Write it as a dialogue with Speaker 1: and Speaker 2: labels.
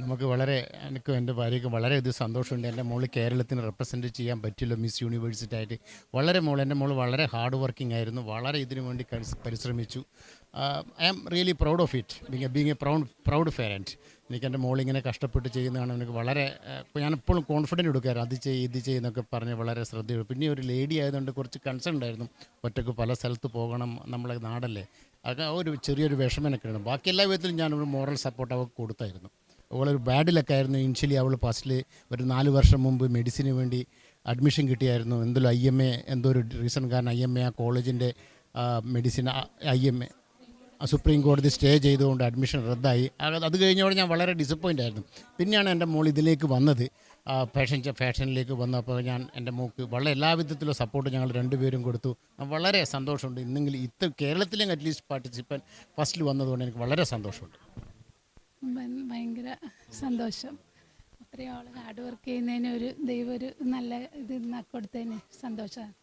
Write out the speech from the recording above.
Speaker 1: നമുക്ക് വളരെ എനിക്കും എൻ്റെ ഭാര്യയ്ക്കും വളരെയധികം സന്തോഷമുണ്ട്. എൻ്റെ മോൾ കേരളത്തിന് റെപ്രസെൻറ്റ് ചെയ്യാൻ പറ്റിയല്ലോ മിസ് യൂണിവേഴ്സിറ്റി ആയിട്ട്. എൻ്റെ മോൾ വളരെ ഹാർഡ് വർക്കിംഗ് ആയിരുന്നു, വളരെ ഇതിനു വേണ്ടി പരിശ്രമിച്ചു. I am really proud of it, being a proud parent. എനിക്ക് എൻ്റെ മോളിങ്ങനെ കഷ്ടപ്പെട്ട് ചെയ്യുന്നതാണ് എനിക്ക് വളരെ ഞാനെപ്പോഴും കോൺഫിഡൻറ്റ് കൊടുക്കാറ്, അത് ചെയ്യും ഇത് ചെയ്യുന്നൊക്കെ പറഞ്ഞ് വളരെ ശ്രദ്ധയുള്ളൂ. പിന്നെ ഒരു ലേഡി ആയതുകൊണ്ട് കുറച്ച് കൺസേൺ ഉണ്ടായിരുന്നു, ഒറ്റയ്ക്ക് പല സ്ഥലത്ത് പോകണം, നമ്മളെ നാടല്ലേ, അതൊക്കെ ഒരു ചെറിയൊരു വിഷമനൊക്കെ ഉണ്ട്. ബാക്കി എല്ലാ വിധത്തിലും ഞാനൊരു മോറൽ സപ്പോർട്ട് അവൾക്ക് കൊടുത്തായിരുന്നു. അവളൊരു ബാഡിലൊക്കെ ആയിരുന്നു ഇനിഷ്യലി. അവൾ ഫസ്റ്റിൽ ഒരു 4 വർഷം മുമ്പ് മെഡിസിന് വേണ്ടി അഡ്മിഷൻ കിട്ടിയായിരുന്നു. എന്തെങ്കിലും IMA എന്തോ ഒരു റീസൺ കാരണം IMA ആ കോളേജിൻ്റെ മെഡിസിൻ IMA സുപ്രീം കോടതി സ്റ്റേ ചെയ്തുകൊണ്ട് അഡ്മിഷൻ റദ്ദായി. അത് കഴിഞ്ഞോടെ ഞാൻ വളരെ ഡിസപ്പോയിൻ്റ് ആയിരുന്നു. പിന്നെയാണ് എൻ്റെ മോൾ ഇതിലേക്ക് വന്നത്, ഫാഷനിലേക്ക് വന്നപ്പോൾ ഞാൻ എൻ്റെ മോൾക്ക് വളരെ എല്ലാവിധത്തിലുള്ള സപ്പോർട്ട് ഞങ്ങൾ രണ്ടുപേരും കൊടുത്തു. വളരെ സന്തോഷമുണ്ട്. ഇന്നെങ്കിലും കേരളത്തിലും അറ്റ്ലീസ്റ്റ് പാർട്ടിസിപ്പൻ ഫസ്റ്റിൽ വന്നതുകൊണ്ട് എനിക്ക് വളരെ സന്തോഷമുണ്ട്.
Speaker 2: ഭയങ്കര സന്തോഷം. അത്രയും ആൾ ഹാർഡ് വർക്ക് ചെയ്യുന്നതിന് ഒരു ദൈവം ഒരു നല്ല ഇത് കൊടുത്തതിന് സന്തോഷമാണ്.